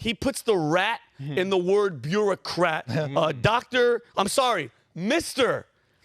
He puts the rat in the word bureaucrat. Mr.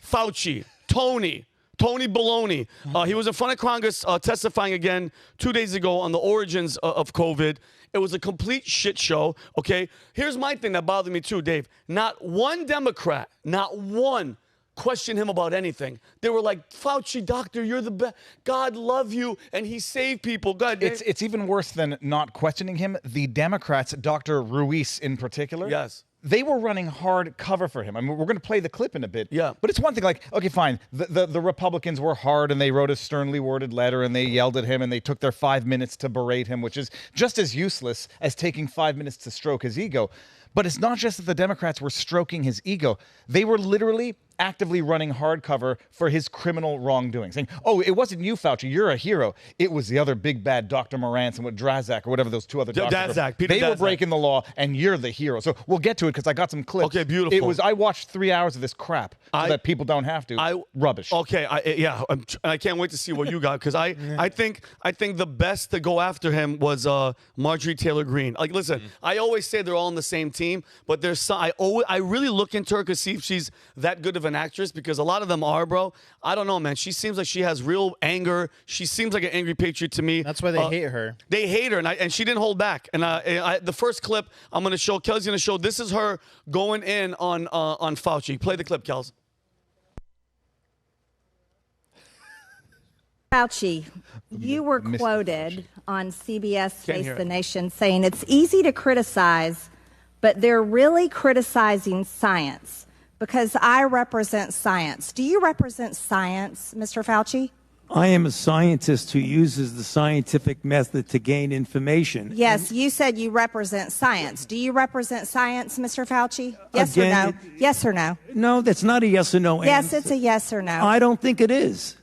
Fauci, Tony Baloney. He was in front of Congress testifying again 2 days ago on the origins of COVID. It was a complete shit show, okay? Here's my thing that bothered me too, Dave. Not one Democrat, not one, questioned him about anything. They were like, Fauci, doctor, you're the best. God love you, and he saved people. God, it's even worse than not questioning him. The Democrats, Dr. Ruiz in particular, yes, they were running hard cover for him. I mean, we're going to play the clip in a bit. Yeah. But it's one thing like, okay, fine. The Republicans were hard and they wrote a sternly worded letter and they yelled at him and they took their 5 minutes to berate him, which is just as useless as taking 5 minutes to stroke his ego. But it's not just that the Democrats were stroking his ego. They were literally actively running hardcover for his criminal wrongdoing, saying, oh, it wasn't you, Fauci, you're a hero. It was the other big bad Dr. Morantz and what Drazak or whatever those two other doctors were. They were breaking the law and you're the hero. So we'll get to it because I got some clips. Okay, beautiful. I watched 3 hours of this crap so that people don't have to. Rubbish. Okay, I can't wait to see what you got because I think the best to go after him was Marjorie Taylor Greene. Like, listen, I always say they're all on the same team, but there's some, I really look into her to see if she's that good of an actress because a lot of them are, bro. I don't know, man. She seems like she has real anger. She seems like an angry patriot to me. That's why they hate her. They hate her, and she didn't hold back. And the first clip I'm going to show, Kelly's going to show, this is her going in on Fauci. Play the clip, Kels. Fauci, you were quoted on CBS Face the Nation saying it's easy to criticize, but they're really criticizing science because I represent science. Do you represent science, Mr. Fauci? I am a scientist who uses the scientific method to gain information. Yes, you said you represent science. Do you represent science, Mr. Fauci? Yes or no? Yes or no? No, that's not a yes or no answer. Yes, it's a yes or no. I don't think it is.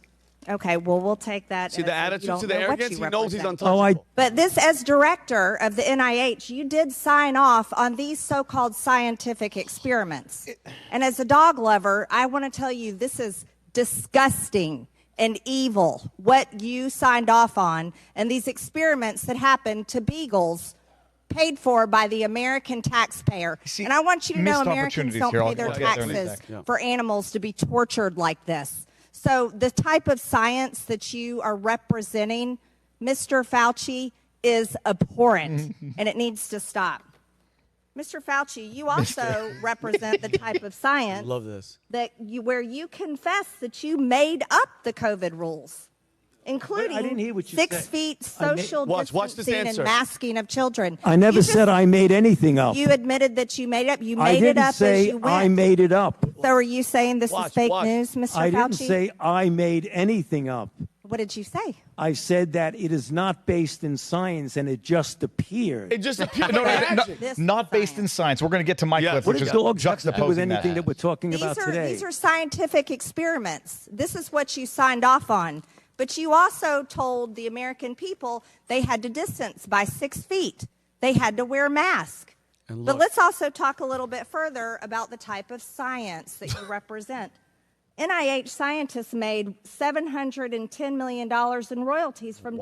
Okay, well, we'll take that. See the attitude to the arrogance? He knows he's untouchable. But this, as director of the NIH, you did sign off on these so-called scientific experiments. And as a dog lover, I want to tell you this is disgusting and evil, what you signed off on, and these experiments that happened to beagles paid for by the American taxpayer. And I want you to know Americans don't pay their taxes for animals to be tortured like this. So the type of science that you are representing, Mr. Fauci, is abhorrent, and it needs to stop. Mr. Fauci, you also represent the type of science where you confess that you made up the COVID rules, including 6 feet social distancing and masking of children. I never said I made anything up. You admitted that you made it up. You made it up as you went. I made it up. So are you saying this is fake news, Mr. Fauci? I didn't say I made anything up. What did you say? I said that it is not based in science and it just appeared. It just appeared. Not based in science. We're going to get to my clip, which is juxtaposing with anything that we're talking about today. These are scientific experiments. This is what you signed off on. But you also told the American people they had to distance by 6 feet. They had to wear masks. But let's also talk a little bit further about the type of science that you represent. NIH scientists made $710 million in royalties from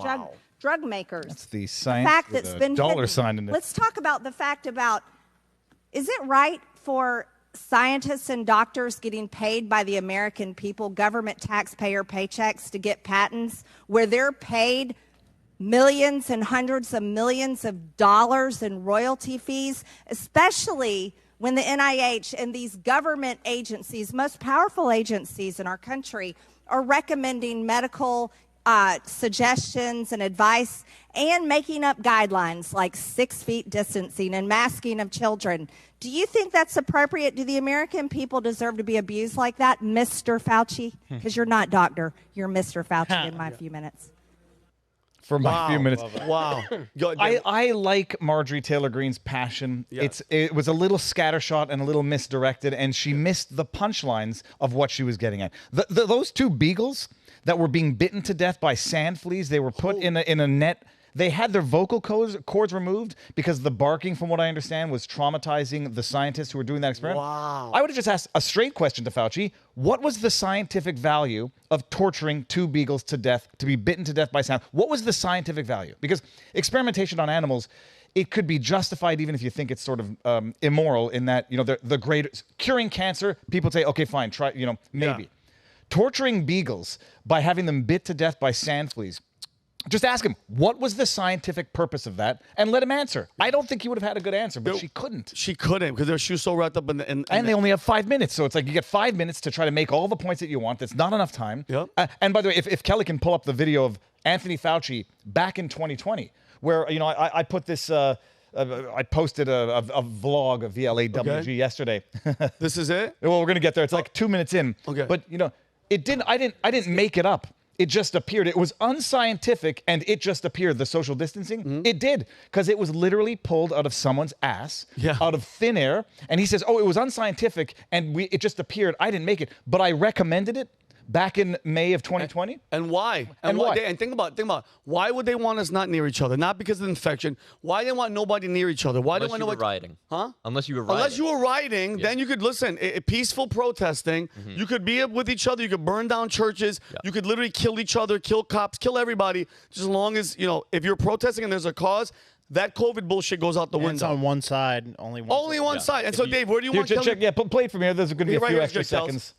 drug makers. That's the science with a dollar sign in it. Let's talk about the fact about, is it right for scientists and doctors getting paid by the American people, government taxpayer paychecks, to get patents where they're paid millions and hundreds of millions of dollars in royalty fees, especially when the NIH and these government agencies, most powerful agencies in our country, are recommending medical suggestions and advice and making up guidelines like 6 feet distancing and masking of children. Do you think that's appropriate? Do the American people deserve to be abused like that, Mr. Fauci? Because you're not doctor. You're Mr. Fauci in my few minutes. For my few minutes. Wow. I like Marjorie Taylor Greene's passion. Yeah. It was a little scattershot and a little misdirected, and she missed the punchlines of what she was getting at. Those two beagles that were being bitten to death by sand fleas, they were put in a net. They had their vocal cords removed because the barking, from what I understand, was traumatizing the scientists who were doing that experiment. Wow. I would have just asked a straight question to Fauci. What was the scientific value of torturing 2 beagles to death, to be bitten to death by sand? What was the scientific value? Because experimentation on animals it could be justified even if you think it's sort of immoral in that, you know, the great curing cancer, people say, okay, fine, try, you know, maybe. Yeah. Torturing beagles by having them bit to death by sand fleas. Just ask him, what was the scientific purpose of that? And let him answer. I don't think he would have had a good answer, but she couldn't. She couldn't because she was so wrapped up in the... And they only have 5 minutes. So it's like you get 5 minutes to try to make all the points that you want. That's not enough time. Yep. And by the way, if Kelly can pull up the video of Anthony Fauci back in 2020, where, you know, I put this... I posted a vlog of VLAWG yesterday. This is it? Well, we're going to get there. It's like 2 minutes in. Okay. But, you know, I didn't make it up. It just appeared. It was unscientific, and it just appeared. The social distancing, it did, because it was literally pulled out of someone's ass, out of thin air. And he says, "Oh, it was unscientific, and it just appeared. I didn't make it, but I recommended it back in May of 2020." And why? And why? And think about why would they want us not near each other? Not because of the infection. Why they want nobody near each other? Why Unless they want you were nobody rioting. Huh? Unless you were rioting. Unless you were rioting, then you could listen. Peaceful protesting. You could be with each other. You could burn down churches. You could literally kill each other, kill cops, kill everybody. Just as long as, you know, if you're protesting and there's a cause, that COVID bullshit goes out the window. It's on one side, only one side. And so, Dave, where do you want Kelly? Check, play it from here. There's going to be a few extra Charles. seconds.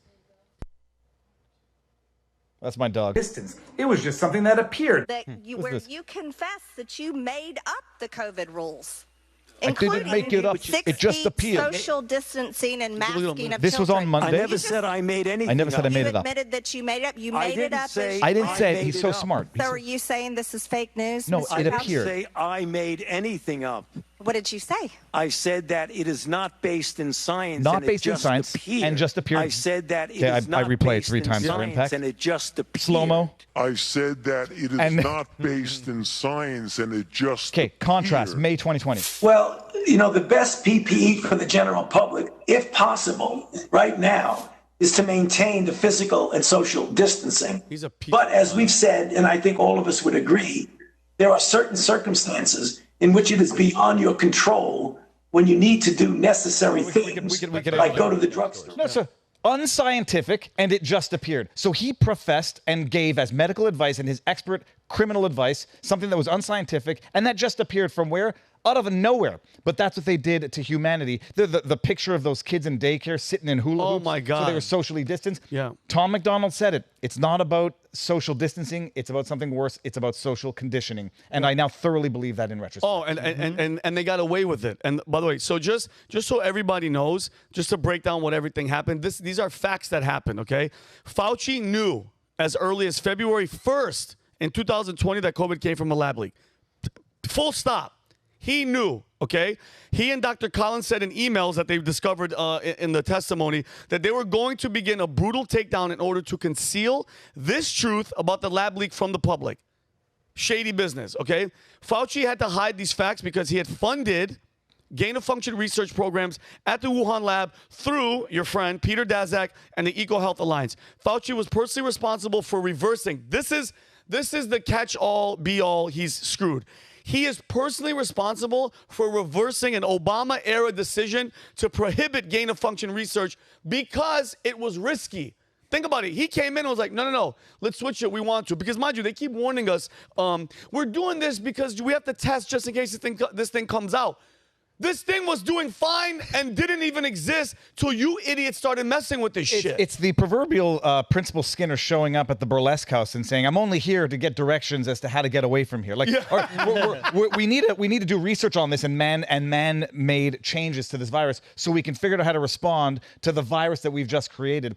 That's my dog. Distance. It was just something that appeared. That you confess that you made up the COVID rules. I didn't make it up. 6 It just feet, appeared. social distancing and masking of This was on children. Monday. I never said I made anything I never said I up. made You it up. admitted that you made it up. You I made it didn't up. say I didn't say it. made He's it so up. smart. So are you saying this is fake news? No, Mr. it Fauci? appeared. I didn't say I made anything up. What did you say? I said that it is not based in science. Not and based it in just science appeared. and just appeared. I said that it Okay, is I not replayed based 3 in times for science impact. and it just appeared. Slow-mo. I said that it is And- not based in science and it just Okay, contrast, appeared. May 2020. Well, you know, the best PPE for the general public, if possible, right now, is to maintain the physical and social distancing. He's a piece But of as we've said, and I think all of us would agree, there are certain circumstances in which it is beyond your control when you need to do necessary things, we can- like go to the drugstore. No, so unscientific, and it just appeared. So he professed and gave as medical advice and his expert criminal advice something that was unscientific, and that just appeared from where? Out of nowhere. But that's what they did to humanity. The picture of those kids in daycare sitting in hula hoops. Oh, my So God. they were socially distanced. Yeah. Tom McDonald said it. It's not about social distancing. It's about something worse. It's about social conditioning. And I now thoroughly believe that in retrospect. Oh, and they got away with it. And by the way, so just so everybody knows, just to break down what everything happened, these are facts that happened, okay? Fauci knew as early as February 1st in 2020 that COVID came from a lab leak. Full stop. He knew, okay? He and Dr. Collins said in emails that they discovered in the testimony that they were going to begin a brutal takedown in order to conceal this truth about the lab leak from the public. Shady business, okay? Fauci had to hide these facts because he had funded gain-of-function research programs at the Wuhan lab through your friend Peter Daszak and the EcoHealth Alliance. Fauci was personally responsible for reversing. This is the catch-all, be-all. He's screwed. He is personally responsible for reversing an Obama-era decision to prohibit gain-of-function research because it was risky. Think about it. He came in and was like, no, let's switch it. We want to. Because, mind you, they keep warning us, we're doing this because we have to test just in case this thing comes out. This thing was doing fine and didn't even exist till you idiots started messing with this shit. It's the proverbial Principal Skinner showing up at the burlesque house and saying, "I'm only here to get directions as to how to get away from here." Like, we need to do research on this and man-made changes to this virus so we can figure out how to respond to the virus that we've just created.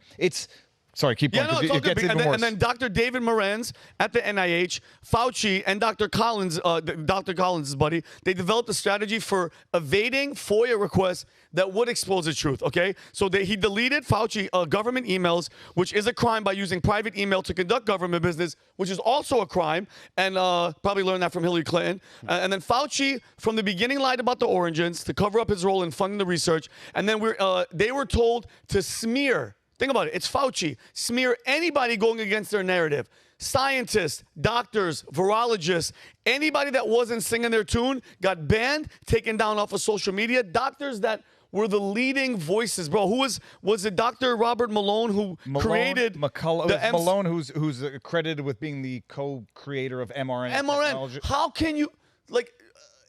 Sorry, keep going. Yeah, no, it's all It gets good. even worse. And then Dr. David Morenz at the NIH, Fauci, and Dr. Collins, Dr. Collins' buddy, they developed a strategy for evading FOIA requests that would expose the truth, okay? So he deleted Fauci government emails, which is a crime by using private email to conduct government business, which is also a crime, and probably learned that from Hillary Clinton. And then Fauci, from the beginning, lied about the origins to cover up his role in funding the research. And then they were told to smear. Think about it. It's Fauci. Smear anybody going against their narrative. Scientists, doctors, virologists, anybody that wasn't singing their tune got banned, taken down off of social media. Doctors that were the leading voices, bro. Who was it? Dr. Robert Malone who created McCullough, Malone, who's credited with being the co-creator of mRNA technology. How can you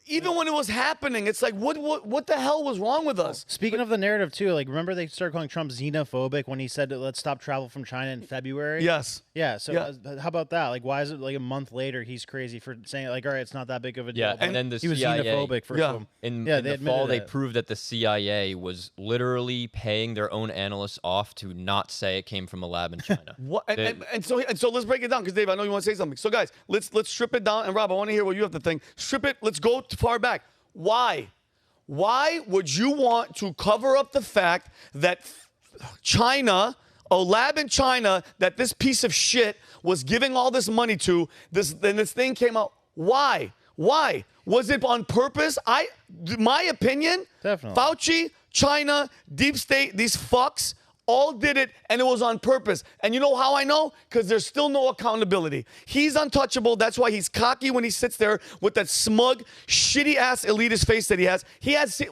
even when it was happening, it's like, what the hell was wrong with us? Speaking of the narrative too, like remember they started calling Trump xenophobic when he said let's stop travel from China in February. Yes. Yeah. So how about that? Like, why is it like a month later he's crazy for saying like, all right, it's not that big of a deal? Yeah, and then the he was CIA, xenophobic for some. In they the fall, they it. proved that the CIA was literally paying their own analysts off to not say it came from a lab in China. What? And so let's break it down, because Dave, I know you want to say something. So guys, let's strip it down. And Rob, I want to hear what you have to think. Strip it. Let's go far back. Why? Why would you want to cover up the fact that China, a lab in China, that this piece of shit was giving all this money to, then this thing came out? Why? Why? Was it on purpose? My opinion, Definitely. Fauci, China, deep state, these fucks all did it, and it was on purpose. And you know how I know? Because there's still no accountability. He's untouchable. That's why he's cocky when he sits there with that smug, shitty-ass elitist face that he has.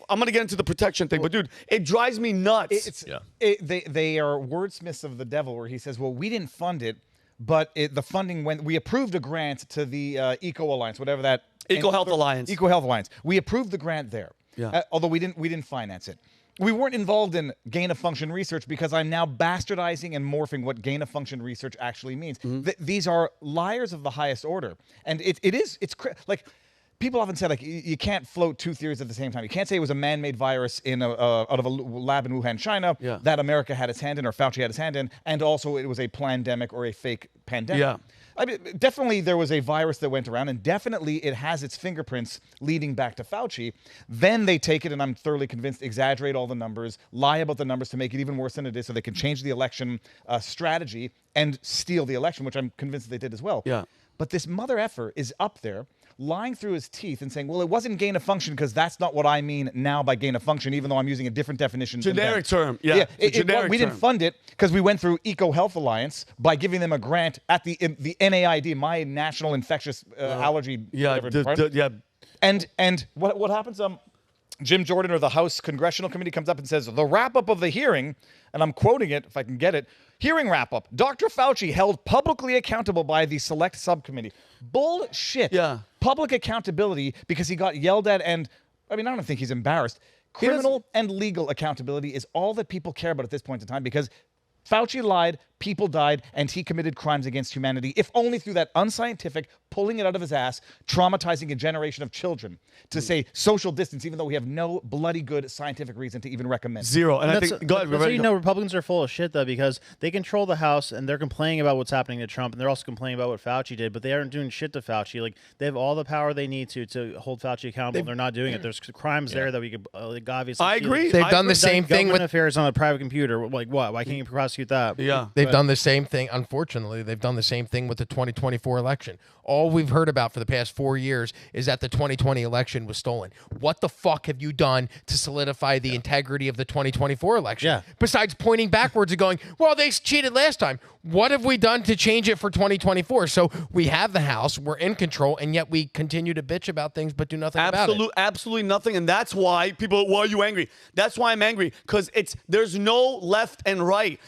I'm going to get into the protection thing, but dude, it drives me nuts. They are wordsmiths of the devil, where he says, well, we didn't fund it, but the funding went, we approved a grant to the Eco Alliance, whatever that. Eco Health Alliance. Eco Health Alliance. We approved the grant there. Yeah. Although we didn't finance it. We weren't involved in gain-of-function research because I'm now bastardizing and morphing what gain-of-function research actually means. These are liars of the highest order. And it's like, people often say, like, you can't float two theories at the same time. You can't say it was a man-made virus out of a lab in Wuhan, China, that America had its hand in, or Fauci had his hand in, and also it was a plandemic or a fake pandemic. Yeah. I mean, definitely there was a virus that went around, and definitely it has its fingerprints leading back to Fauci. Then they take it, and I'm thoroughly convinced, exaggerate all the numbers, lie about the numbers to make it even worse than it is, so they can change the election strategy and steal the election, which I'm convinced they did as well. Yeah. But this mother effer is up there, lying through his teeth and saying, well, it wasn't gain of function because that's not what I mean now by gain of function, even though I'm using a different definition. Generic term. Yeah. We didn't fund it because we went through Eco Health Alliance by giving them a grant at the NAID, my National Infectious Allergy. And what happens? Jim Jordan, or the House Congressional Committee, comes up and says, the wrap-up of the hearing, and I'm quoting it if I can get it, hearing wrap-up, Dr. Fauci held publicly accountable by the select subcommittee. Bullshit. Yeah. Public accountability because he got yelled at, and, I mean, I don't think he's embarrassed. Criminal and legal accountability is all that people care about at this point in time, because Fauci lied, people died, and he committed crimes against humanity, if only through that unscientific, pulling it out of his ass, traumatizing a generation of children to say social distance, even though we have no bloody good scientific reason to even recommend it. Zero. And I think, go ahead. That's how you know Republicans are full of shit, though, because they control the House, and they're complaining about what's happening to Trump, and they're also complaining about what Fauci did, but they aren't doing shit to Fauci. Like, they have all the power they need to hold Fauci accountable, and they're not doing it. There's crimes there that we could obviously. I agree. They've done the same thing with affairs on a private computer. Like, what? Why can't you prosecute that? Yeah. They've done the same thing. Unfortunately, they've done the same thing with the 2024 election. All we've heard about for the past 4 years is that the 2020 election was stolen. What the fuck have you done to solidify the integrity of the 2024 election? Yeah. Besides pointing backwards and going, well, they cheated last time. What have we done to change it for 2024? So we have the House, we're in control, and yet we continue to bitch about things but do nothing about it. Absolutely nothing. And that's why people, why are you angry? That's why I'm angry, because there's no left and right.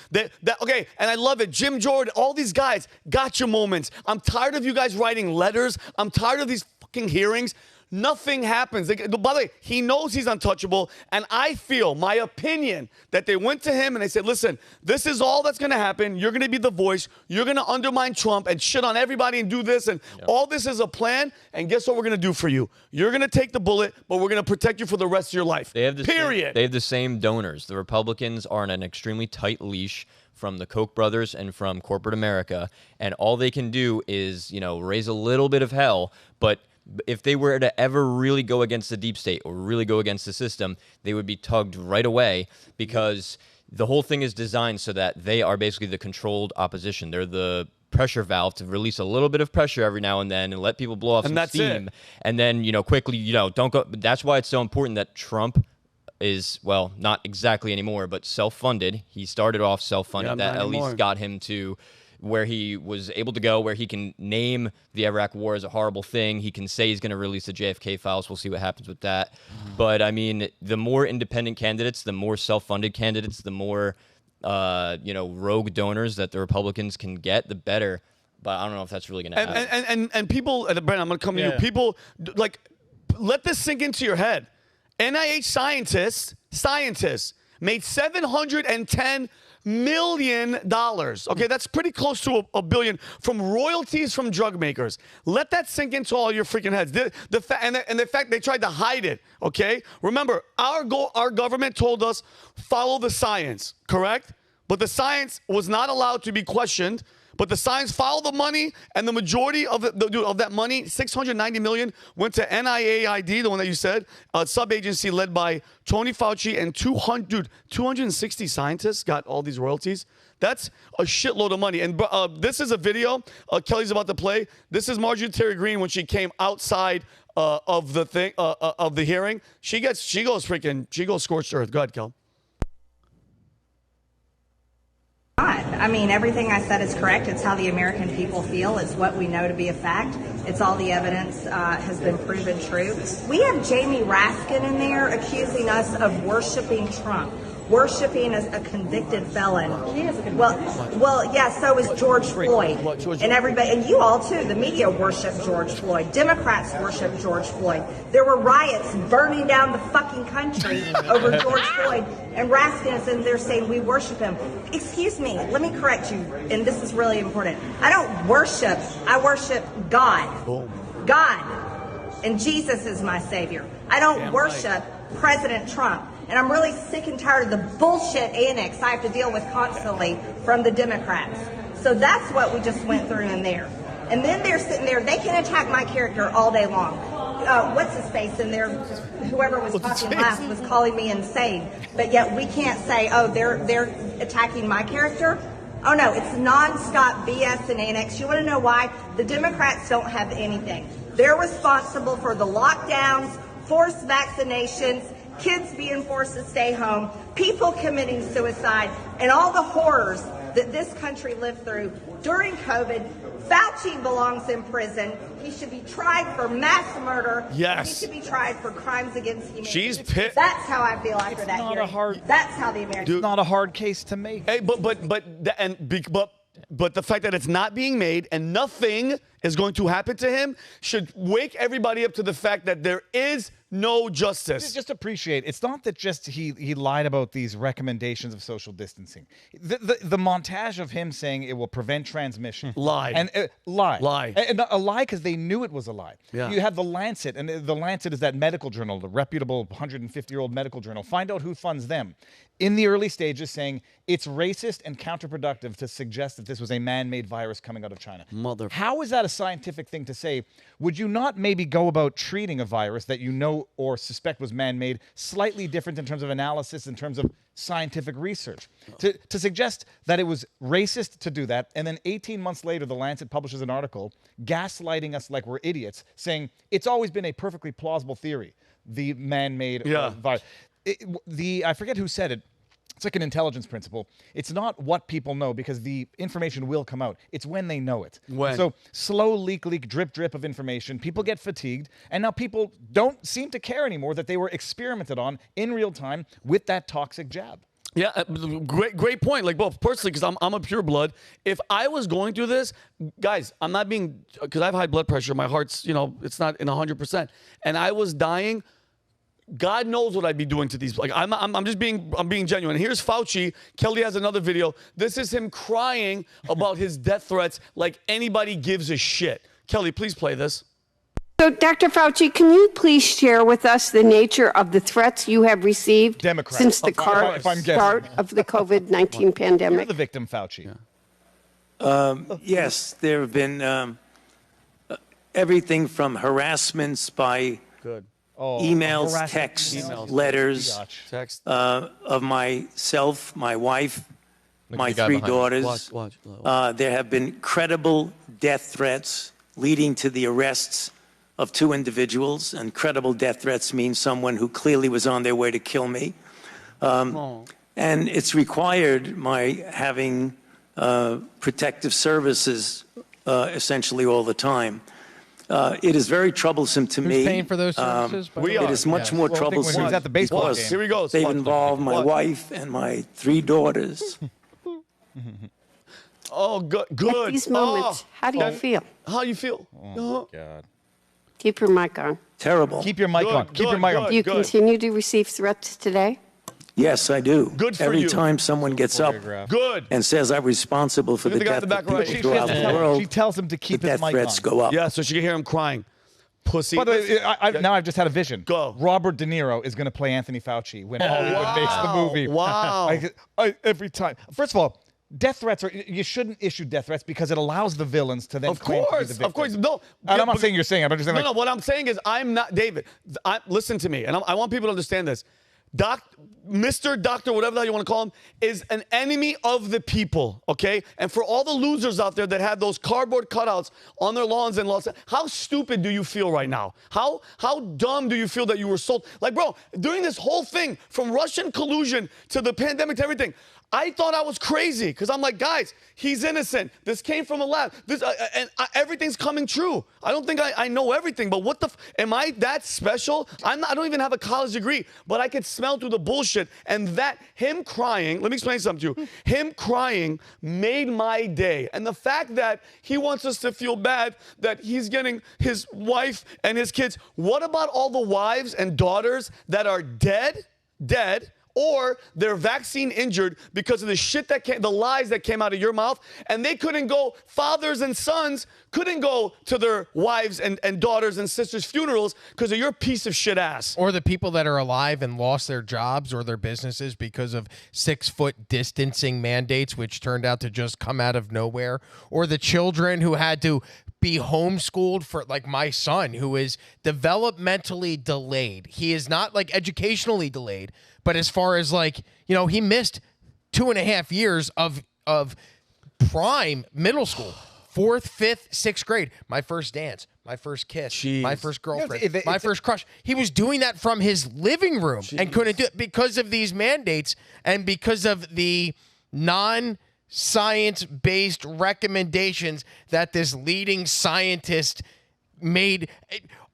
Okay, and I love it. Jim Jordan, all these guys, gotcha moments. I'm tired of you guys writing letters. I'm tired of these fucking hearings. Nothing happens. By the way, he knows he's untouchable, and I feel, my opinion, that they went to him and they said, listen, this is all that's going to happen. You're going to be the voice. You're going to undermine Trump and shit on everybody and do this, and all this is a plan, and guess what we're going to do for you? You're going to take the bullet, but we're going to protect you for the rest of your life. They have the Period. They have the same donors. The Republicans are on an extremely tight leash from the Koch brothers and from corporate America, and all they can do is, raise a little bit of hell, but if they were to ever really go against the deep state or really go against the system, they would be tugged right away, because the whole thing is designed so that they are basically the controlled opposition. They're the pressure valve to release a little bit of pressure every now and then and let people blow off some steam. And then, quickly, don't go. That's why it's so important that Trump is, well, not exactly anymore, but self-funded. He started off self-funded. That at least got him to where he was able to go, where he can name the Iraq War as a horrible thing. He can say he's going to release the JFK files. We'll see what happens with that. But, I mean, the more independent candidates, the more self-funded candidates, the more, rogue donors that the Republicans can get, the better. But I don't know if that's really going to happen. And people, Brandon, I'm going to come to you. People, like, let this sink into your head. NIH scientists made $710 million. Okay, that's pretty close to a billion from royalties from drug makers. Let that sink into all your freaking heads. The fact they tried to hide it. Okay, remember our government told us follow the science, correct? But the science was not allowed to be questioned. But the science followed the money, and the majority of that money, $690 million, went to NIAID, the one that you said, a sub-agency led by Tony Fauci, and 260 scientists got all these royalties. That's a shitload of money. And this is a video Kelly's about to play. This is Marjorie Taylor Greene when she came outside of the hearing. She goes scorched earth. Go ahead, Kel. I mean, everything I said is correct. It's how the American people feel. It's what we know to be a fact. It's all the evidence has been proven true. We have Jamie Raskin in there accusing us of worshiping Trump, worshiping as a convicted felon. Well, yeah, so is George Floyd. And everybody, and you all too, the media worship George Floyd. Democrats worship George Floyd. There were riots burning down the fucking country over George Floyd. And Raskin is in there saying we worship him. Excuse me, let me correct you, and this is really important. I don't worship, I worship God. God. And Jesus is my savior. I don't worship President Trump. And I'm really sick and tired of the bullshit annex I have to deal with constantly from the Democrats. So that's what we just went through in there. And then they're sitting there, they can attack my character all day long. What's his face in there? Whoever was talking last was calling me insane. But yet we can't say, oh, they're attacking my character. Oh no, it's nonstop BS and annex. You want to know why? The Democrats don't have anything. They're responsible for the lockdowns, forced vaccinations, kids being forced to stay home, people committing suicide, and all the horrors that this country lived through during COVID. Fauci belongs in prison. He should be tried for mass murder. Yes. He should be tried for crimes against humanity. She's pissed. That's how I feel after that hearing. That's how the Americans. It's not a hard case to make. Hey, but the fact that it's not being made and nothing is going to happen to him should wake everybody up to the fact that there is no justice. Just appreciate it's not that just he lied about these recommendations of social distancing. The montage of him saying it will prevent transmission. Lie. And lie. And a lie because they knew it was a lie. Yeah. You have the Lancet, and the Lancet is that medical journal, the reputable 150-year-old medical journal. Find out who funds them. In the early stages saying it's racist and counterproductive to suggest that this was a man-made virus coming out of China. How is that a scientific thing to say? Would you not maybe go about treating a virus that you know or suspect was man-made slightly different in terms of analysis, in terms of scientific research? To suggest that it was racist to do that, and then 18 months later, The Lancet publishes an article gaslighting us like we're idiots, saying it's always been a perfectly plausible theory, the man-made virus. I forget who said it. It's like an intelligence principle. It's not what people know because the information will come out. It's when they know it. So slow leak, drip, drip of information. People get fatigued. And now people don't seem to care anymore that they were experimented on in real time with that toxic jab. Yeah, great point. Like, both personally, because I'm a pure blood. If I was going through this, guys, I'm not being, because I have high blood pressure. My heart's, it's not in 100%. And I was dying. God knows what I'd be doing to these. Like, I'm being genuine. Here's Fauci. Kelly has another video. This is him crying about his death threats like anybody gives a shit. Kelly, please play this. So, Dr. Fauci, can you please share with us the nature of the threats you have received since the start of the COVID-19 pandemic? You're the victim, Fauci. Yes, there have been everything from harassments by emails, texts, letters of myself, my wife, my 3 daughters. There have been credible death threats leading to the arrests of 2 individuals, and credible death threats means someone who clearly was on their way to kill me. And it's required my having protective services essentially all the time. It is very troublesome to me. Who's paying for those services? It is much more troublesome. He's at the baseball game. Here he goes. They've involved my wife and my 3 daughters. At these moments, how do you feel? How you feel? Oh, God. Keep your mic on. Terrible. Keep your mic on. Keep your mic on. Do you continue to receive threats today? Yes, I do. Good for Every you. time someone gets up and says I'm responsible for the death of people throughout the world, she tells him to keep the his death mic threats on. go up. Yeah, so she can hear him crying. Pussy. By the way, now I've just had a vision. Go. Robert De Niro is going to play Anthony Fauci when Hollywood makes the movie. Wow. Every time. First of all, death threats you shouldn't issue death threats because it allows the villains to then claim to be the victim. Of course. No. And I'm not saying you're saying it. I'm just saying No, what I'm saying is I'm not, David, listen to me, and I want people to understand this. Mr. Doctor, whatever the hell you want to call him, is an enemy of the people, okay? And for all the losers out there that had those cardboard cutouts on their lawns in Los Angeles, how stupid do you feel right now? How dumb do you feel that you were sold? Like, bro, during this whole thing, from Russian collusion to the pandemic to everything, I thought I was crazy because I'm like, guys, he's innocent. This came from a lab. Everything's coming true. I don't think I know everything, but am I that special? I don't even have a college degree, but I could smell through the bullshit. And him crying, let me explain something to you. Him crying made my day. And the fact that he wants us to feel bad that he's getting his wife and his kids. What about all the wives and daughters that are dead, or they're vaccine injured because of the lies that came out of your mouth, and they couldn't go, fathers and sons couldn't go to their wives and daughters and sisters' funerals because of your piece of shit ass. Or the people that are alive and lost their jobs or their businesses because of 6-foot distancing mandates, which turned out to just come out of nowhere. Or the children who had to be homeschooled for, like my son, who is developmentally delayed. He is not like educationally delayed, but as far as like, he missed 2.5 years of prime middle school, 4th, 5th, 6th grade. My first dance, my first kiss, my first girlfriend, my first crush. He was doing that from his living room and couldn't do it because of these mandates and because of the non-science-based recommendations that this leading scientist made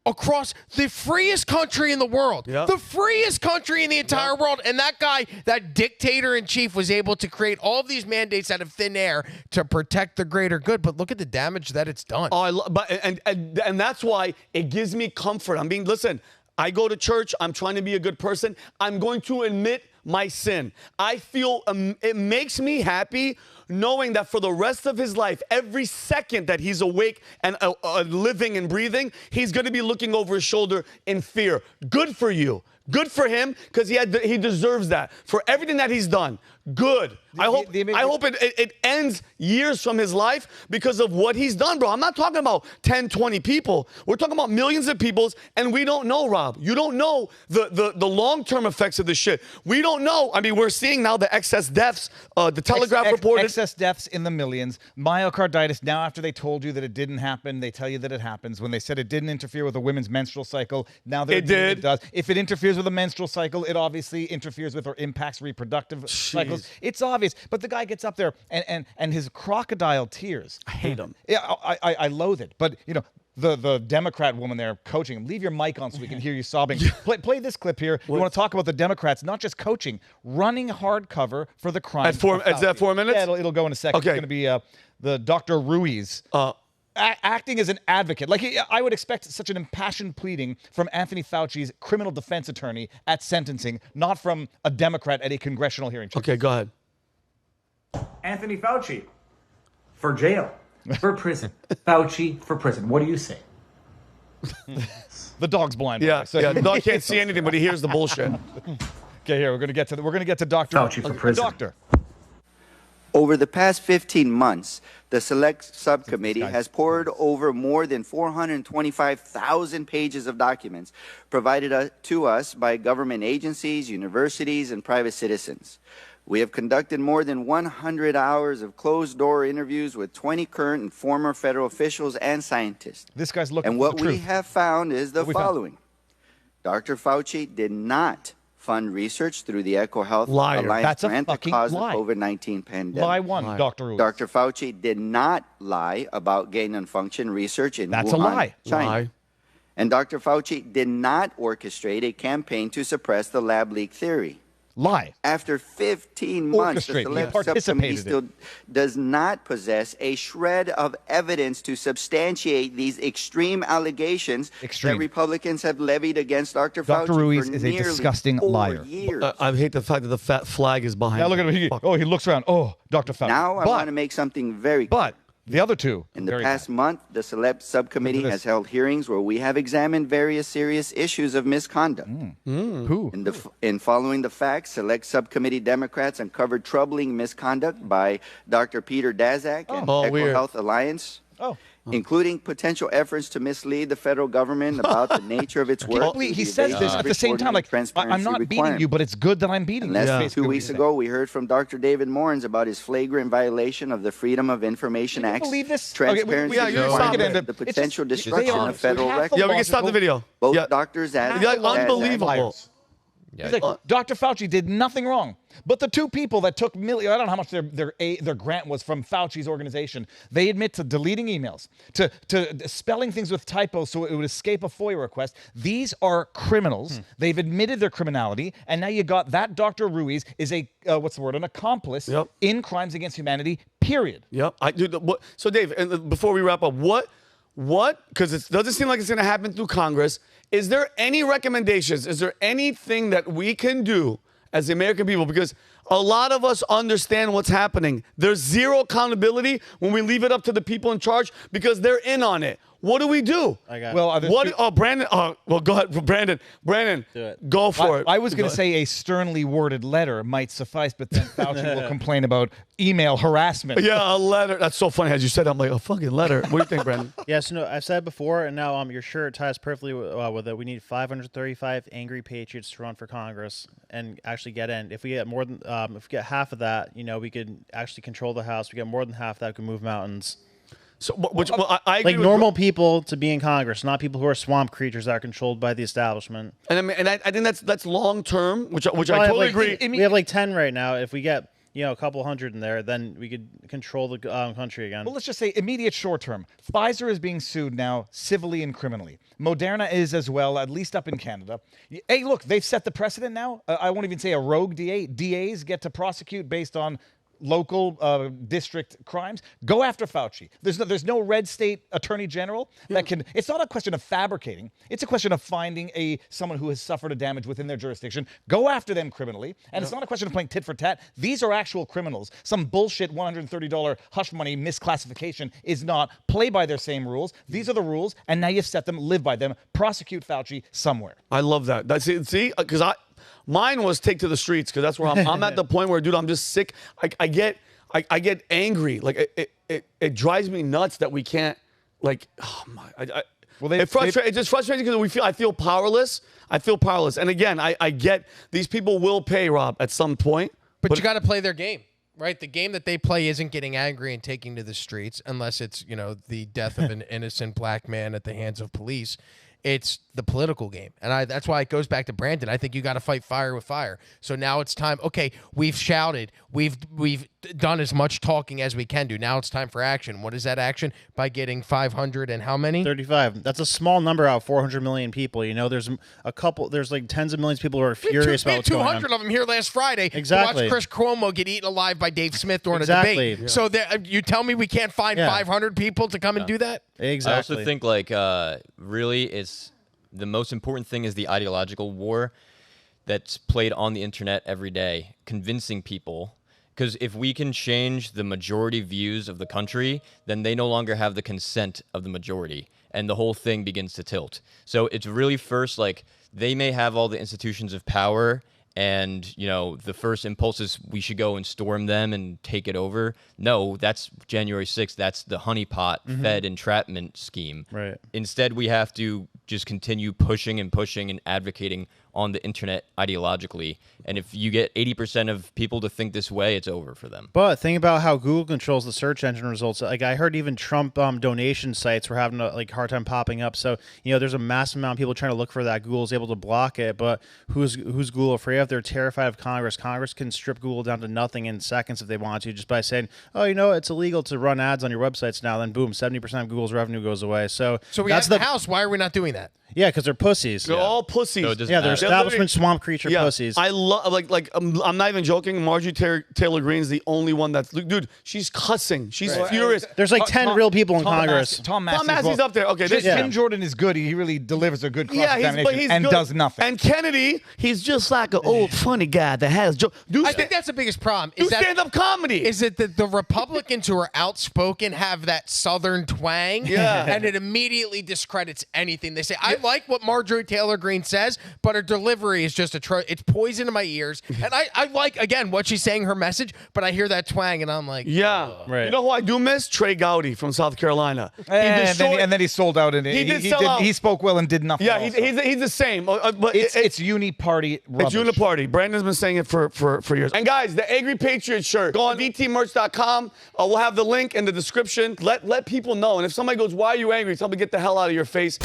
across the freest country in the world. Yep. The freest country in the entire world. And that guy, that dictator-in-chief, was able to create all of these mandates out of thin air to protect the greater good. But look at the damage that it's done. And that's why it gives me comfort. Listen, I go to church. I'm trying to be a good person. I'm going to admit my sin. I feel it makes me happy knowing that for the rest of his life, every second that he's awake and living and breathing, he's going to be looking over his shoulder in fear. Good for you. Good for him, because he deserves that for everything that he's done. Good. I hope it ends years from his life because of what he's done, bro. I'm not talking about 10, 20 people. We're talking about millions of people, and we don't know, Rob. You don't know the long-term effects of this shit. We don't know. We're seeing now the excess deaths. The Telegraph reported. Excess deaths in the millions. Myocarditis, now after they told you that it didn't happen, they tell you that it happens. When they said it didn't interfere with a women's menstrual cycle, now they're admitting it does. If it interferes with a menstrual cycle, it obviously interferes with or impacts reproductive cycles. It's obvious. But the guy gets up there and his crocodile tears. I hate him. Yeah, I loathe it. But, the Democrat woman there coaching him. Leave your mic on so we can hear you sobbing. Play this clip here. We want to talk about the Democrats, not just coaching, running hardcover for the crime. Is that 4 minutes? Yeah, it'll go in a second. Okay. It's going to be the Dr. Ruiz. Acting as an advocate. Like, I would expect such an impassioned pleading from Anthony Fauci's criminal defense attorney at sentencing, not from a Democrat at a congressional hearing. Okay, go ahead. Anthony Fauci for jail, for prison. Fauci for prison. What do you say? The dog's blind. Yeah, the dog can't see anything, but he hears the bullshit. Okay, here we're going to get to Dr. Fauci for prison. Doctor. Over the past 15 months, the Select Subcommittee has poured over more than 425,000 pages of documents provided to us by government agencies, universities, and private citizens. We have conducted more than 100 hours of closed-door interviews with 20 current and former federal officials and scientists. This guy's looking and for what the we truth. have found is the following. Dr. Fauci did not fund research through the EcoHealth Alliance grant that caused the COVID-19 pandemic. Lie one, Dr. Ruiz. Dr. Fauci did not lie about gain and function research in Wuhan, China. Lie. And Dr. Fauci did not orchestrate a campaign to suppress the lab leak theory. lie. After 15 months, the Orchestrate. Select He Subcommittee participated still does not possess a shred of evidence to substantiate these extreme allegations that Republicans have levied against Dr. Fauci Dr. Ruiz for is a nearly disgusting 4 liar. years. I hate the fact that the fat flag is behind Now look him. at him. He looks around. Oh, Dr. Fauci. Now I want to make something very clear. But the other two. In the past month, the Select Subcommittee has held hearings where we have examined various serious issues of misconduct. Who? In following the facts, Select Subcommittee Democrats uncovered troubling misconduct by Dr. Peter Daszak and Eco Health Alliance. Including potential efforts to mislead the federal government about the nature of its work. He says this at the same time, like, I'm not beating you, but it's good that I'm beating you. Less than 2 weeks ago, we heard from Dr. David Morins about his flagrant violation of the Freedom of Information Act. Believe this? Transparency, the potential destruction of federal records. Yeah, we can stop the video. Both doctors as unbelievable. He's like, Dr. Fauci did nothing wrong. But the two people that took millions, I don't know how much their grant was from Fauci's organization, they admit to deleting emails, to spelling things with typos so it would escape a FOIA request. These are criminals. They've admitted their criminality, and now you got that Dr. Ruiz is a, an accomplice in crimes against humanity, period. Yep. So, Dave, and before we wrap up, what, because it doesn't seem like it's going to happen through Congress, is there any recommendations? Is there anything that we can do as the American people? Because a lot of us understand what's happening. There's zero accountability when we leave it up to the people in charge because they're in on it. What do we do? Brandon. Well, go ahead, Brandon. Brandon, do it. Go for it. I was going to say a sternly worded letter might suffice, but then Fauci will complain about email harassment. Yeah, a letter. That's so funny. As you said, I'm like, a fucking letter. What do you think, Brandon? Yes, no, I've said before, and now your shirt ties perfectly with it. We need 535 angry patriots to run for Congress and actually get in. If we get more than, if we get half of that, we could actually control the House. We get more than half that, we can move mountains. So, I agree like normal people to be in Congress, not people who are swamp creatures that are controlled by the establishment. And I think that's long term, which I totally agree. We have like 10 right now. If we get a couple hundred in there, then we could control the country again. Well, let's just say immediate short term. Pfizer is being sued now civilly and criminally. Moderna is as well, at least up in Canada. Hey, look, they've set the precedent now. I won't even say a rogue DA. DAs get to prosecute based on local district crimes. Go after Fauci. There's no red state attorney general that can. It's not a question of fabricating. It's a question of finding someone who has suffered a damage within their jurisdiction. Go after them criminally. And it's not a question of playing tit for tat. These are actual criminals. Some bullshit $130 hush money misclassification is not. Play by their same rules. These are the rules, and now you've set them. Live by them. Prosecute Fauci somewhere. I love that. See, because mine was take to the streets, because that's where I'm at the point where, dude, I'm just sick. I get angry. Like it drives me nuts that we can't, like, oh my. It just frustrates me because I feel powerless. And again, I get these people will pay, Rob, at some point. But you got to play their game, right? The game that they play isn't getting angry and taking to the streets unless it's, the death of an innocent black man at the hands of police. It's the political game. And that's why it goes back to Brandon. I think you got to fight fire with fire. So now it's time. Okay, we've shouted. We've done as much talking as we can do. Now it's time for action. What is that action? By getting 500 and how many? 35. That's a small number out of 400 million people. There's like tens of millions of people who are furious about what's going on. 200 of them here last Friday. Exactly. To watch Chris Cuomo get eaten alive by Dave Smith during a debate. Yeah. So you tell me we can't find 500 people to come and do that? Exactly. I also think really it's the most important thing is the ideological war that's played on the internet every day, convincing people. Because if we can change the majority views of the country, then they no longer have the consent of the majority, and the whole thing begins to tilt. So it's really first, they may have all the institutions of power, and, the first impulse is we should go and storm them and take it over. No, that's January 6th. That's the honeypot Fed entrapment scheme. Right. Instead, we have to just continue pushing and advocating on the internet ideologically. And if you get 80% of people to think this way, it's over for them. But think about how Google controls the search engine results. Like I heard even Trump donation sites were having a hard time popping up. So, there's a massive amount of people trying to look for that. Google's able to block it. But who's Google afraid of? They're terrified of Congress. Congress can strip Google down to nothing in seconds if they want to, just by saying, oh, it's illegal to run ads on your websites now. Then boom, 70% of Google's revenue goes away. So we have the House. Why are we not doing that? Yeah, because they're pussies. They're all pussies. So it doesn't Yeah, they're matter. establishment swamp creature pussies. I love like I'm not even joking. Marjorie Taylor Greene's the only one that's dude. She's cussing. She's furious. There's like 10 real people in Congress. Tom Massey's up there. Okay, Tim Jordan is good. He really delivers a good cross-examination he's and good. does nothing. And Kennedy, he's just like an old funny guy that has jokes. I think that's the biggest problem. Do stand-up comedy. Is it that the Republicans who are outspoken have that Southern twang? Yeah. And it immediately discredits anything they say. I like what Marjorie Taylor Greene says, but her delivery is just it's poison in my ears. And I like, again, what she's saying, her message, but I hear that twang and I'm like, yeah. Right. You know who I do miss? Trey Gowdy from South Carolina. And then he sold out. And he spoke well and did nothing. Yeah, else. he's the same. But it's uni-party rubbish. It's uni-party. Brandon's been saying it for years. And guys, the Angry Patriot shirt. Go on vtmerch.com. We'll have the link in the description. Let people know. And if somebody goes, why are you angry? Tell me, get the hell out of your face.